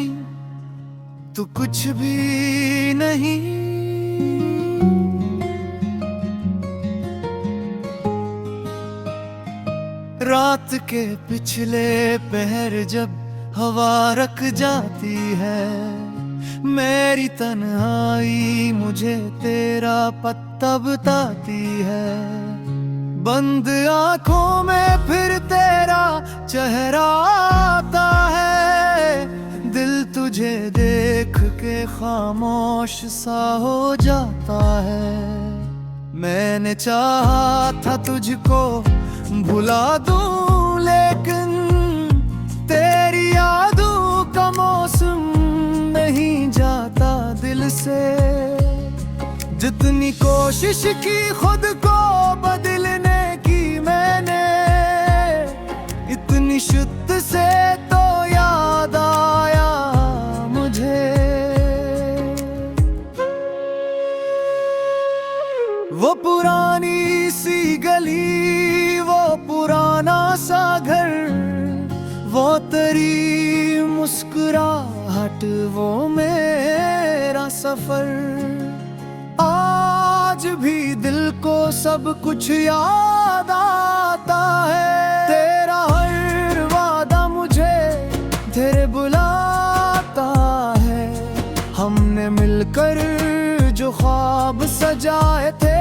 नहीं, तू कुछ भी नहीं। रात के पिछले पहर जब हवा रख जाती है, मेरी तन्हाई मुझे तेरा पता बताती है। बंद आंखों में फिर तेरा चेहरा आता है, दिल तुझे देख के खामोश सा हो जाता है। मैंने चाहा था तुझको भुला दूं, लेकिन तेरी यादों का मौसम नहीं जाता दिल से। जितनी कोशिश की खुद को बदलने की मैंने, इतनी शुद्ध से तो याद आया मुझे। वो पुरानी सी गली, वो पुराना सा घर, वो तेरी मुस्कुराहट, वो मेरा सफर। आज भी दिल को सब कुछ याद आता है। तेरा हर वादा मुझे तेरे बुलाता है। हमने मिलकर जो ख्वाब सजाए थे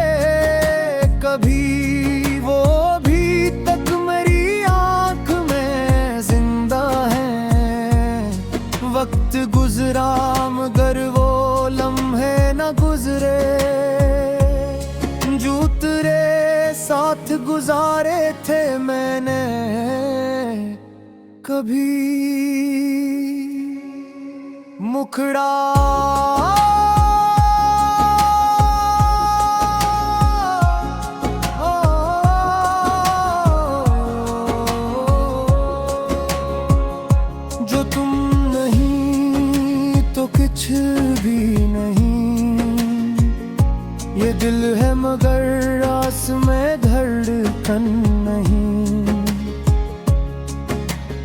कभी, वो भी तक मेरी आंख में जिंदा है। वक्त गुजरा मगर वो लम्हे न गुजरे, जो तेरे साथ गुजारे थे मैंने कभी। मुखड़ा जो तुम नहीं तो कुछ भी नहीं। ये दिल है मगर आस में धड़कन नहीं।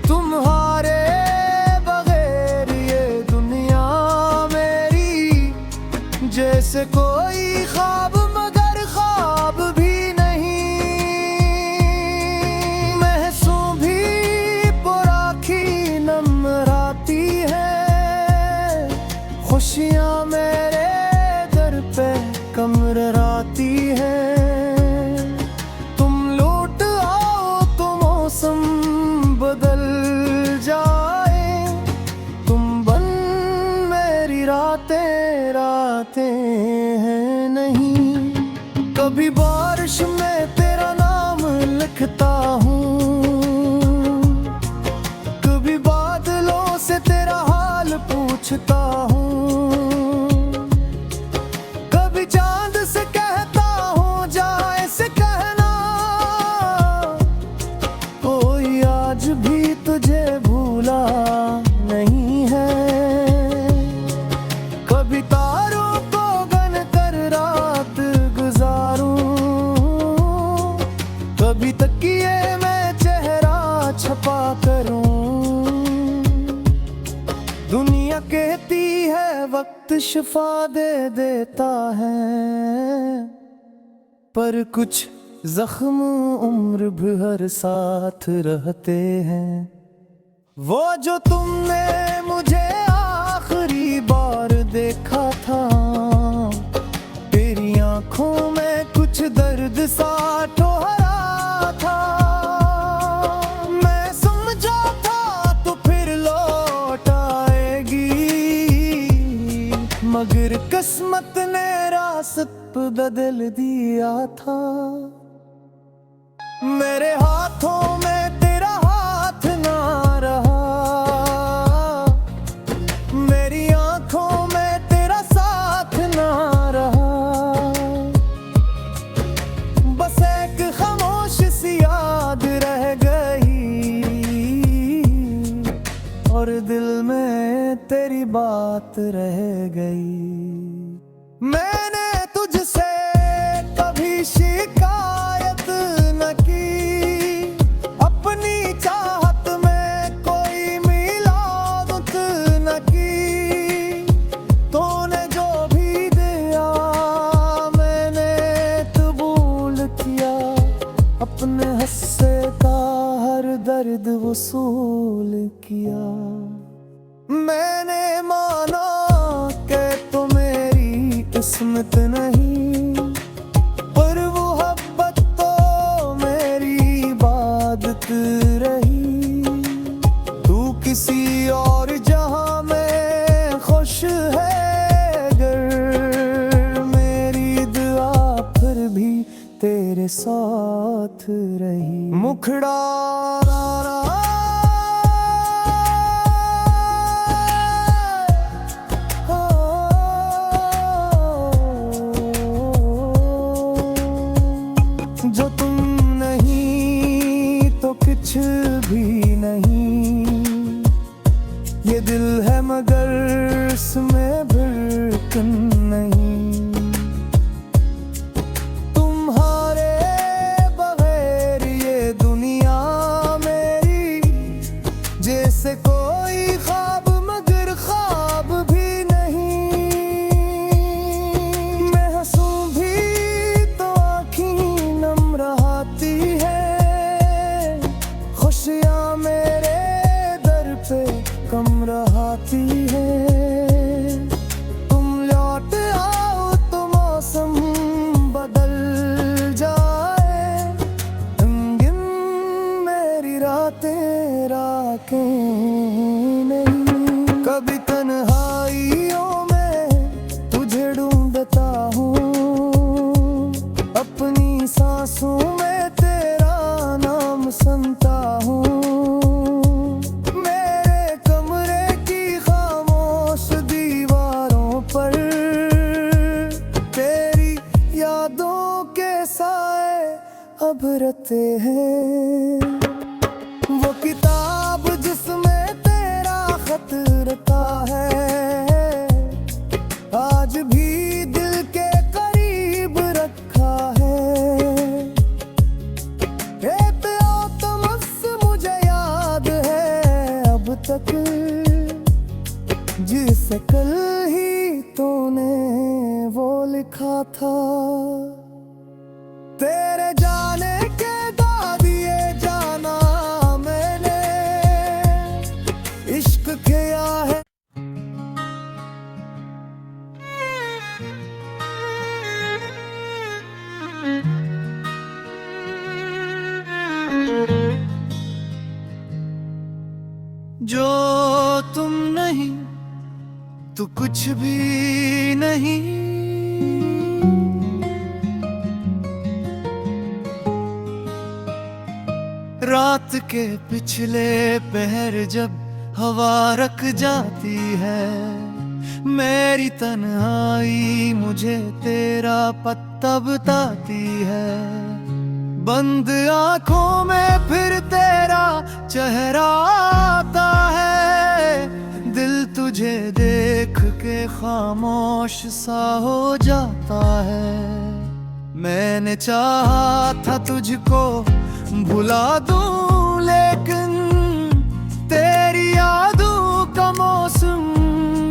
तुम्हारे बगैर ये दुनिया मेरी जैसे कोई ख्वाब मगर ख्वाब भी नहीं। महसूं भी पुराखी नमराती है, खुशियाँ मेरे दर पे कमराती है। तुम लौट आओ तो मौसम बदल जाए, तुम बन मेरी रातें रातें हैं नहीं। कभी बारिश में तेरा नाम लिखता हूँ, कभी बादलों से तेरा हाल पूछता हूँ, कभी चांद से कहता हूँ जा ऐसे कहना। कोई आज भी तुझे भूला नहीं है। कभी तारों को गन कर रात गुजारूं, कभी तकिए में चेहरा छपा करूं। दुनिया कहती है वक्त शिफा दे देता है, पर कुछ जख्म उम्र भर साथ रहते हैं। वो जो तुमने मुझे आखिरी बार देखा था, तेरी आंखों में कुछ दर्द सा ठहरा था। मैं समझा था तो फिर लौट आएगी, मगर किस्मत ने रास्ता बदल दिया था। मेरे हाथों में तेरा हाथ ना रहा, मेरी आंखों में तेरा साथ ना रहा। बस एक खामोश सी याद रह गई, और दिल में तेरी बात रह गई। मैंने तुझसे कभी शिकायत न की, अपनी चाहत में कोई मिलावट न की। किस्मत नहीं, पर वो मोहब्बत तो मेरी इबादत रही। तू किसी और जहां में खुश है गर, मेरी दुआ फिर भी तेरे साथ रही। मुखड़ा जो तुम नहीं तो कुछ भी नहीं, ये दिल है मगर इसमें धड़कन नहीं। तुम्हारे बगैर ये दुनिया मेरी जैसे कोई ख्वाब मगर ख्वाब भी नहीं। मैं हंसूं भी तो आँखें नम रहती है, खुशियाँ मेरे दर पे कम रहती है। तुम लौट आओ तो मौसम बदल जाए, रंगीन मेरी रातें राखें नहीं। कभी तन्हाइयों में तुझे ढूंढता हूँ, अपनी सांसों में तेरा नाम सुनता हूँ। मेरे कमरे की खामोश दीवारों पर तेरी यादों के साए अब रते हैं। वो किताब जिसमें तेरा खत रखा है, आज भी दिल के करीब रखा है। मुझे याद है अब तक, जिसे कल ही तूने वो लिखा था। तेरे जाने के बाद ये जाना मैंने, इश्क किया है। जो तुम नहीं तो कुछ भी नहीं, रात के पिछले पहर जब हवा रख जाती है, मेरी तन्हाई मुझे तेरा पत्ता बताती है। बंद आंखों में फिर तेरा चेहरा आता है, दिल तुझे देख के खामोश सा हो जाता है। मैंने चाहा था तुझको भुला दूं, लेकिन तेरी यादों का मौसम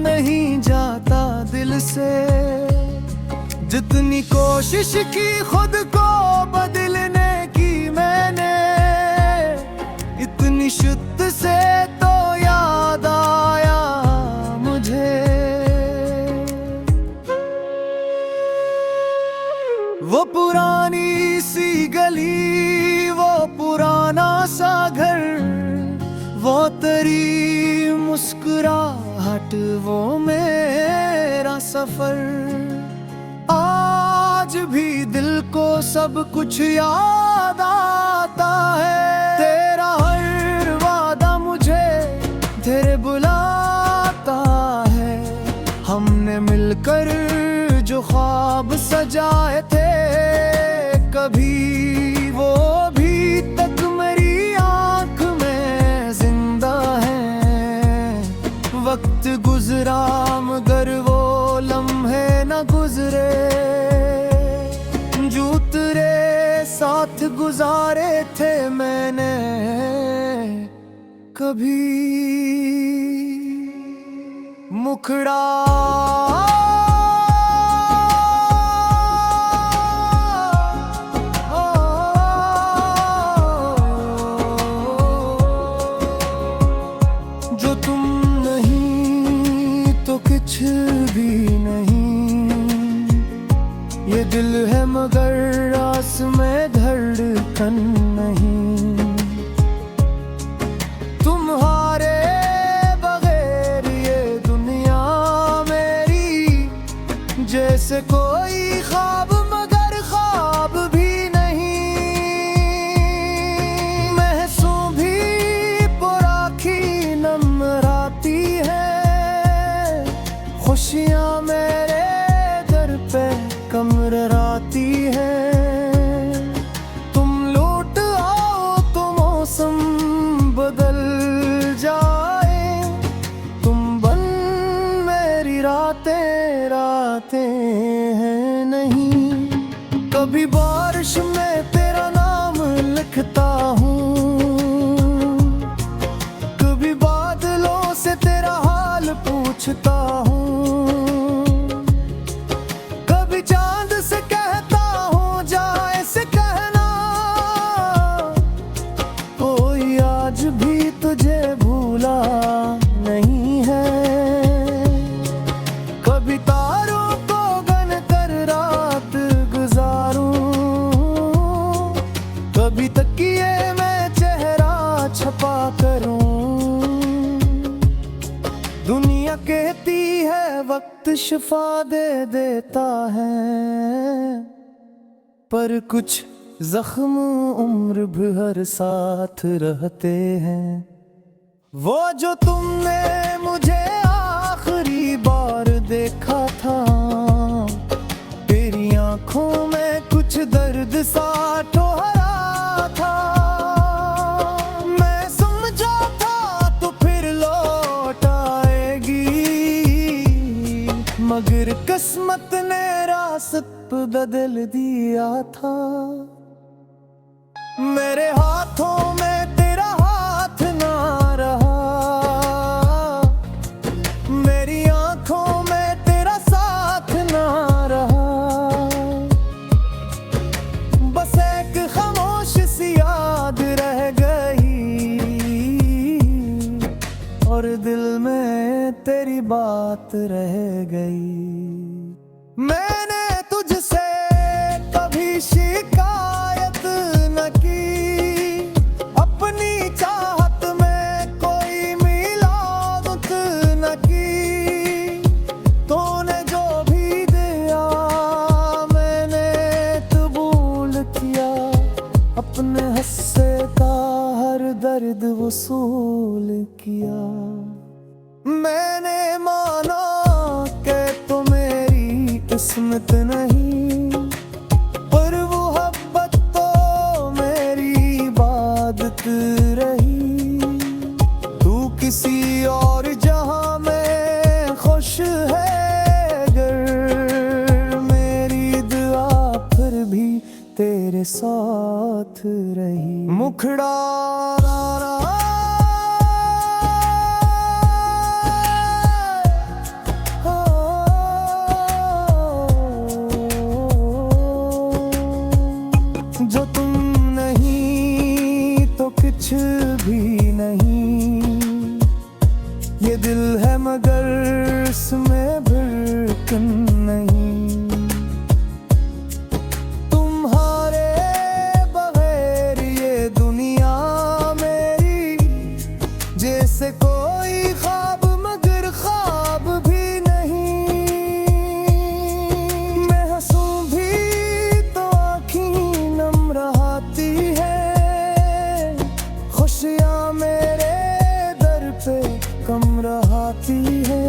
नहीं जाता दिल से। जितनी कोशिश की खुद को बदलने की मैंने, इतनी शुद्ध से तो याद आया मुझे। वो पुरानी सी गली, वो पुराना सा घर, वो तेरी मुस्कुराहट, वो मेरा सफर। आज भी दिल को सब कुछ याद आता है। तेरा हर वादा मुझे तेरे बुलाता है। हमने मिलकर जो ख्वाब सजाए थे कभी, वो भी तक मेरी आंख में जिंदा है। वक्त गुजरा मगर वो लम्हे न गुजरे, जो तेरे साथ गुजारे थे मैंने कभी। मुखड़ा जो तुम नहीं तो कुछ भी नहीं, दिल है मगर आस में धड़कन नहीं। तुम्हारे बगैर ये दुनिया मेरी जैसे कोई ख्वाब मगर ख्वाब भी नहीं। महसूं भी पुराखी नमराती है, खुशियाँ मेरे दर पे कमराती है। तुम लौट आओ तो मौसम बदल जाए, तुम बन मेरी रातें रातें हैं नहीं। कभी बारिश में तेरा नाम लिखता हूँ, कभी बादलों से तेरा हाल पूछता हूँ, कभी चांद से कहता हूँ जा ऐसे कहना, कोई आज भी तुझे भूला नहीं है। कभी तारों को गन कर रात गुजारूं, कभी तकिए में चेहरा छपा करूं। दुनिया कहती है वक्त शिफा दे देता है, पर कुछ जख्म उम्र भर साथ रहते हैं। वो जो तुमने मुझे आखिरी बार देखा था, तेरी आंखों में कुछ दर्द सा ठहरा था। मैं समझा था तो फिर लौट आएगी, मगर किस्मत ने रास्ता बदल दिया था। मेरे हाथों में तेरा हाथ ना रहा, मेरी आंखों में तेरा साथ ना रहा। बस एक खामोश सी याद रह गई, और दिल में तेरी बात रह गई। मैंने तुझसे कभी शिकायत न की, अपनी चाहत में कोई मिलावट न की। तूने जो भी दिया मैंने कबूल किया, अपने हिस्से का हर दर्द वसूल किया। मैंने माना कि तो मेरी किस्मत नहीं, पर वो मोहब्बत तो मेरी इबादत रही। तू किसी और जहां में खुश है गर, मेरी दुआ फिर भी तेरे साथ रही। मुखड़ा जो तुम नहीं तो कुछ भी नहीं, ये दिल है मगर इसमें धड़कन नहीं। तुम्हारे बगैर ये दुनिया मेरी जैसे कोई ख्वाब मगर ख्वाब भी नहीं। मैं हंसूं भी तो आँखें नम रहती है, खुशियाँ मेरे दर पे कम रहती है।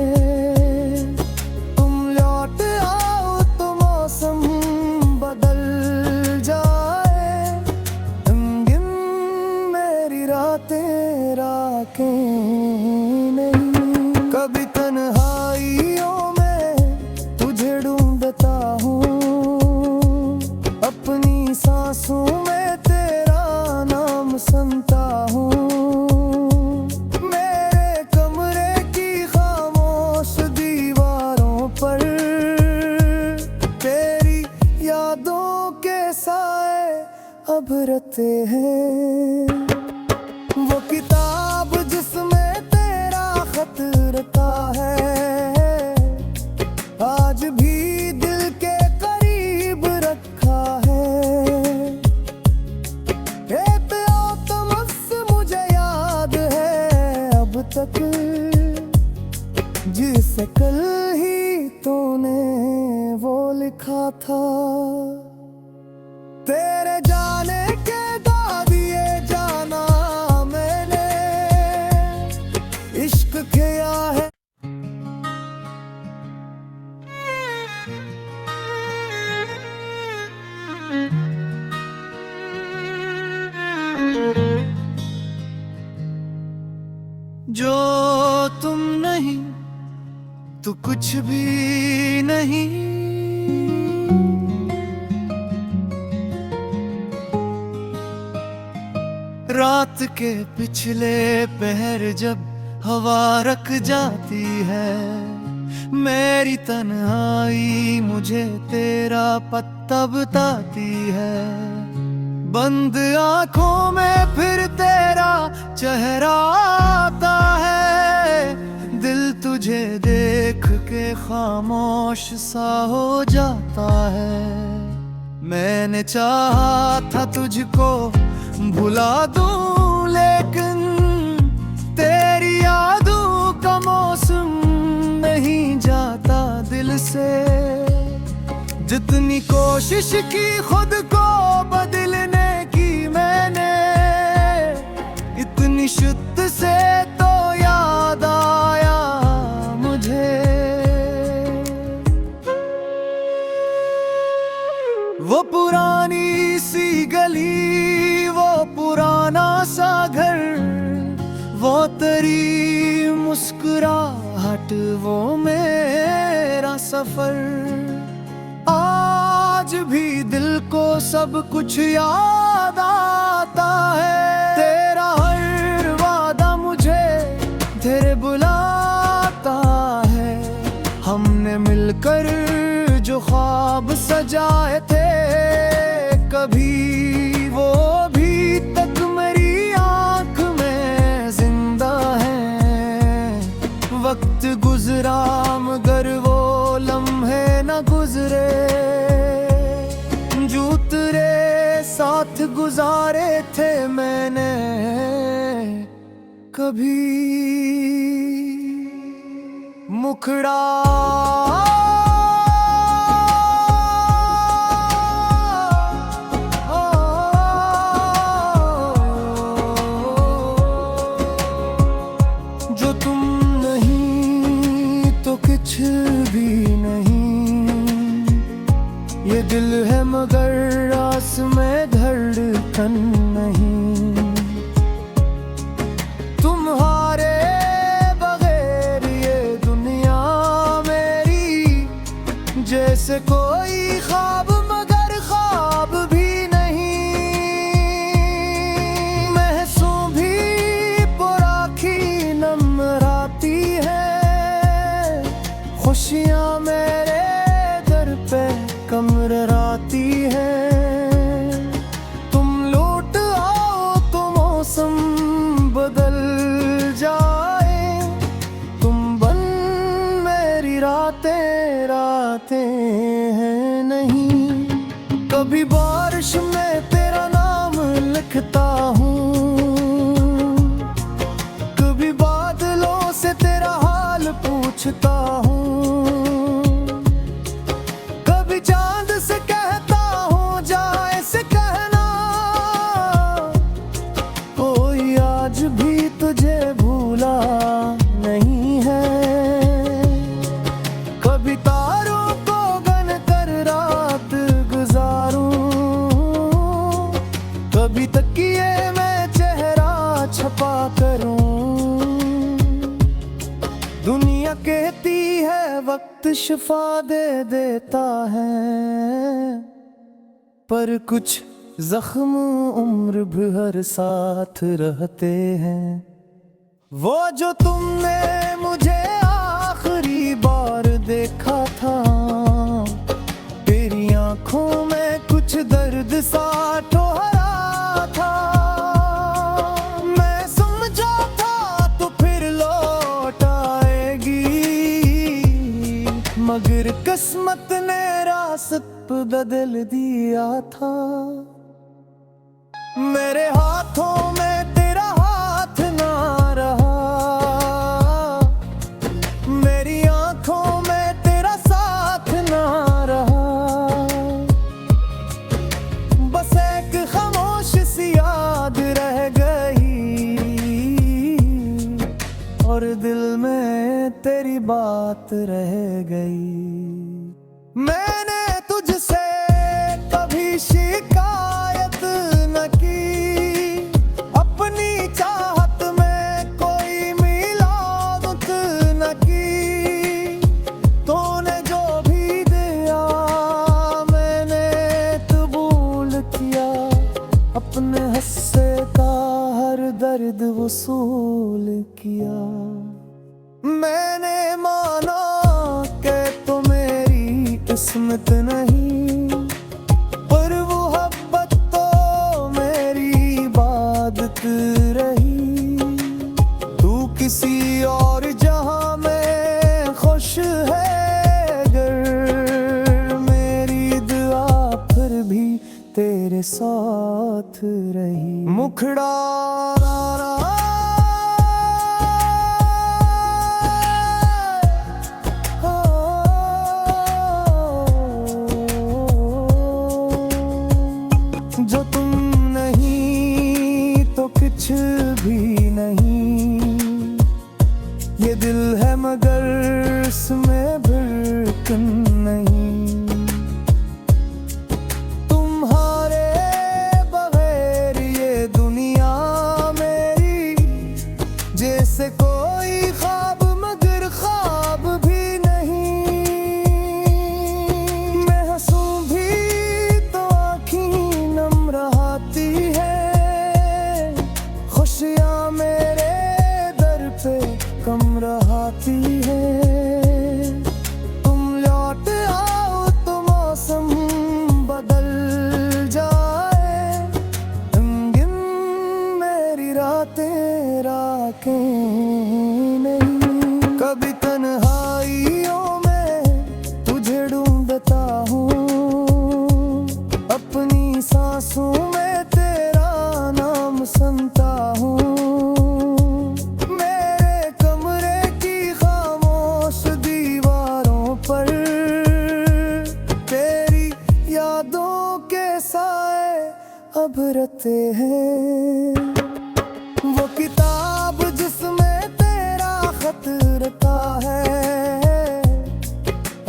तुम लौट आओ तो मौसम बदल जाए, रंगीन मेरी रातें राखें नहीं। कभी तन्हाइयों में तुझे ढूंढता हूँ, अपनी सांसों में तेरा नाम सुनता हूँ। मेरे कमरे की खामोश दीवारों पर तेरी यादों के साए अब रहते हैं। वो किताब जिसमें तेरा खत रहता है, आज भी दिल के करीब से कल ही तूने वो लिखा था। तेरे जाने के बाद ये जाना मैंने, इश्क किया है। जो तुम नहीं तो कुछ भी नहीं, रात के पिछले पहर जब हवा रख जाती है, मेरी तन्हाई मुझे तेरा पता बताती है। बंद आंखों में फिर तेरा चेहरा आता है, दिल तुझे देख के खामोश सा हो जाता है। मैंने चाहा था तुझको भुला दूं, लेकिन तेरी यादों का मौसम नहीं जाता दिल से। जितनी कोशिश की खुद को बदलने की मैंने, इतनी शुद्ध से तो याद आया मुझे। वो पुरानी सी गली, वो पुराना सा घर, वो तेरी मुस्कुराहट, वो मेरा सफर। आज भी दिल को सब कुछ याद आता है। तेरा हर वादा मुझे तेरे बुलाता है। हमने मिलकर जो ख्वाब सजाए थे कभी, वो भी तक मेरी आंख में जिंदा है। वक्त गुजरा मगर वो लम्हे न गुजरे, जो तेरे साथ गुजारे थे मैंने कभी। मुखड़ा जो तुम नहीं तो कुछ भी नहीं, ये दिल है मगर आस में धड़कन नहीं। तुम्हारे बगैर ये दुनिया मेरी जैसे कोई ख्वाब मगर ख्वाब भी नहीं। महसूं भी पुराखी नमराती है, खुशियाँ मेरे दर पे कमराती है। तुम लौट आओ तो मौसम बदल जाए, तुम बन मेरी रातें रातें हैं नहीं। कभी बारिश में तेरा नाम लिखता हूँ, कभी बादलों से तेरा हाल पूछता हूँ, चांद से कहता हूँ जाए से कहना, कोई आज भी तुझे भूला नहीं है। कभी तारों को गन कर रात गुजारूं, कभी तकिए में चेहरा छपा करूं। दुनिया कहती है वक्त शिफा दे देता है, पर कुछ जख्म उम्र भर साथ रहते हैं। वो जो तुमने मुझे आखिरी बार देखा था, तेरी आंखों में कुछ दर्द सा ठहरा था। मैं समझा था तो फिर लौट आएगी, मगर किस्मत ने रास्ता बदल दिया था। मेरे हाथों में तेरा हाथ ना रहा, मेरी बात रह गई। मैंने तुझसे कभी शिकायत न की, अपनी चाहत में कोई मिलावट न की। तूने जो भी दिया मैंने कबूल किया, अपने हिस्से का हर दर्द वसूल किया। मैंने माना कि तो मेरी किस्मत नहीं, पर वो मोहब्बत तो मेरी इबादत रही। तू किसी और जहां में खुश है गर, मेरी दुआ फिर भी तेरे साथ रही। मुखड़ा जो तुम नहीं तो कुछ भी नहीं, ये दिल है मगर इसमें धड़कन नहीं। तुम्हारे बगैर ये दुनिया मेरी जैसे कोई ख्वाब मगर ख्वाब भी नहीं। मैं हंसूं भी तो आँखें नम रहाती है, खुशियाँ मेरे दर पे कम रहाती है। तुम लौट आओ तो मौसम बदल जाए, रंगीन मेरी रातें राखें नहीं। कभी तन्हाइयों में तुझे ढूंढता हूँ, अपनी सांसों में तेरा नाम सुनता हूँ। मेरे कमरे की खामोश दीवारों पर तेरी यादों के साए अब रते हैं। वो किताब जिसमें तेरा खत रखा है,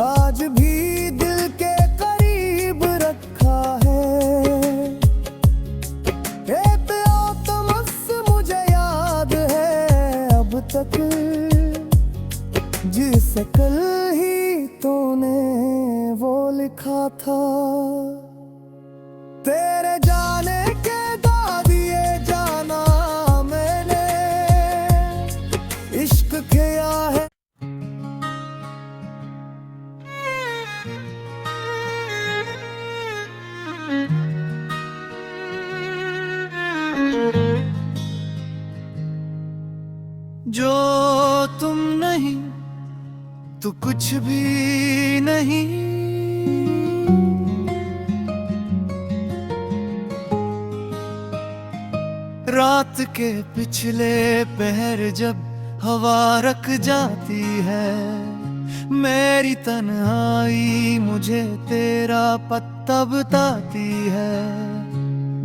आज भी दिल के करीब रखा है। मुझे याद है अब तक, जिसे कल ही तूने वो लिखा था। तेरे जाने के बाद ये जाना मैंने, इश्क किया है। जो तुम नहीं तो कुछ भी नहीं, रात के पिछले पहर जब हवा रख जाती है, मेरी तन्हाई मुझे तेरा पत्ता बताती है।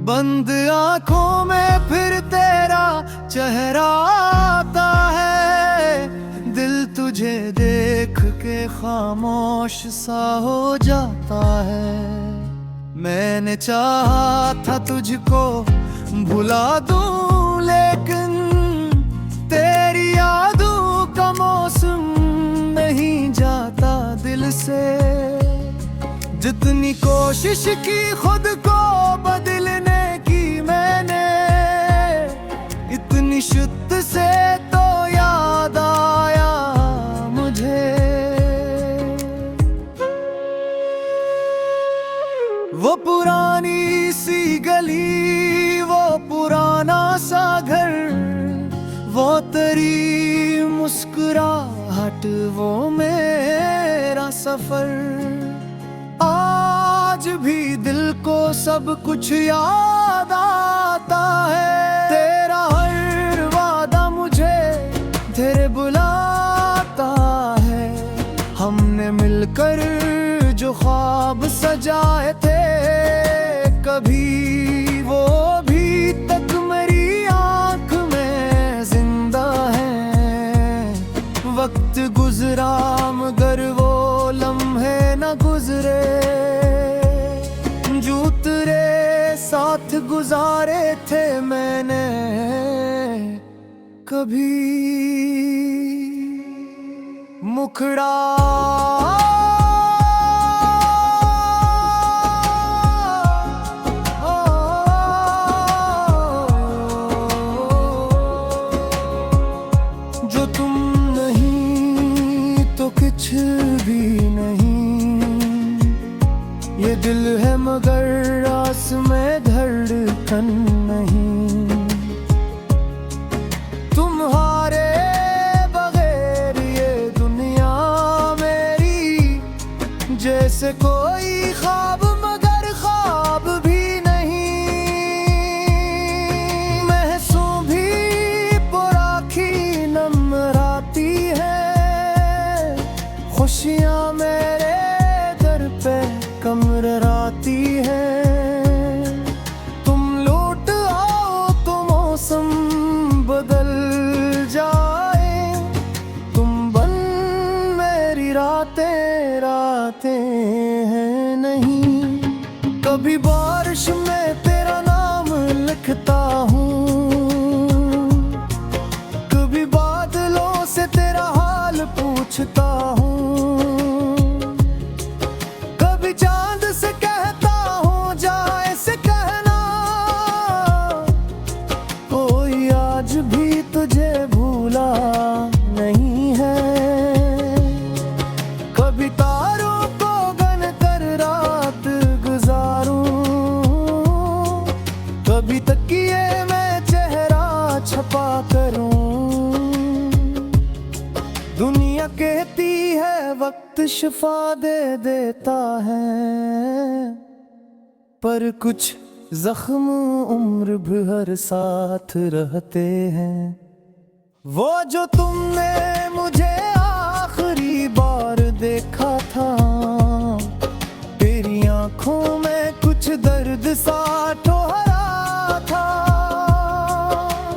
बंद आंखों में फिर तेरा चेहरा आता है, दिल तुझे देख के खामोश सा हो जाता है। मैंने चाहा था तुझको भुला दूं, लेकिन तेरी यादों का मौसम नहीं जाता दिल से। जितनी कोशिश की खुद को बदलने की मैंने, इतनी शुद्ध से तो याद आया मुझे। वो पुरानी सी गली, वो पुराना सा घर, वो तेरी मुस्कुराहट, वो मेरा सफर। आज भी दिल को सब कुछ याद आता है। तेरा हर वादा मुझे तेरे बुलाता है। हमने मिलकर जो ख्वाब सजाए थे कभी, वो भी तक मेरी आंख में जिंदा है। वक्त गुजर गुजरा मगर वो लम्हे न गुजरे, जो तेरे साथ गुजारे थे मैंने कभी मुखड़ा जो तुम नहीं तो कुछ भी नहीं, ये दिल है मगर आस में धड़कन नहीं। तुम्हारे बगैर ये दुनिया मेरी जैसे कोई ख्वाब मगर ख्वाब भी नहीं। महसूं भी पुराखी नमराती है, खुशियाँ मेरे दर पे कमराती है। तुम लौट आओ तो मौसम बदल जाए, तुम बन मेरी रातें रातें हैं नहीं। कभी बारिश में तेरा नाम लिखता हूँ, कभी बादलों से तेरा हाल पूछता हूँ, कभी चांद से कहता हूँ जा ऐसे कहना, कोई आज भी तुझे भूला नहीं है। कभी तारों को गन कर रात गुजारूं, कभी तकिए में चेहरा छपा करूं। दुनिया कहती है वक्त शिफा दे देता है, पर कुछ जख्म उम्र भर साथ रहते हैं। वो जो तुमने मुझे आखिरी बार देखा था, तेरी आंखों में कुछ दर्द सा ठहरा था।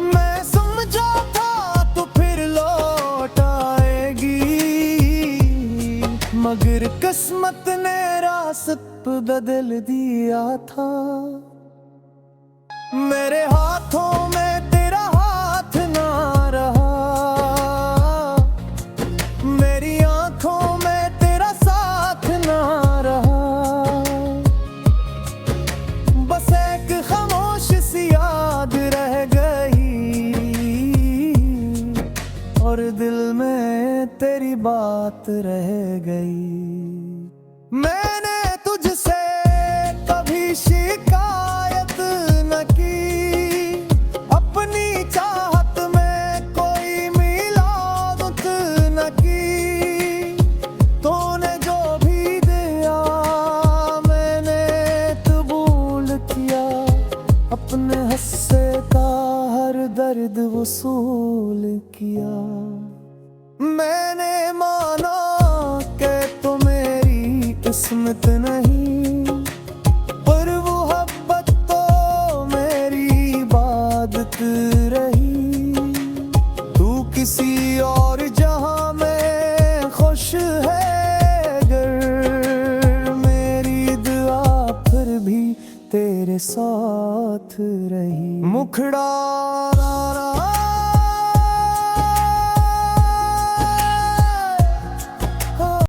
मैं समझा था तो फिर लौट आएगी, मगर किस्मत ने रास्ता बदल दिया था। मेरे हाथों में तेरा हाथ ना रहा, मेरी आंखों में तेरा साथ ना रहा। बस एक खामोश सी याद रह गई, और दिल में तेरी बात रह गई। मैंने तुझसे कभी शिकायत न की, अपनी चाहत में कोई मिलावट न की। तूने जो भी दिया मैंने कबूल किया, अपने हिस्से का हर दर्द वसूल किया। मैंने माना कि तो मेरी किस्मत नहीं, पर वो मोहब्बत तो मेरी इबादत रही। तू किसी और जहां में खुश है गर, मेरी दुआ फिर भी तेरे साथ रही। मुखड़ा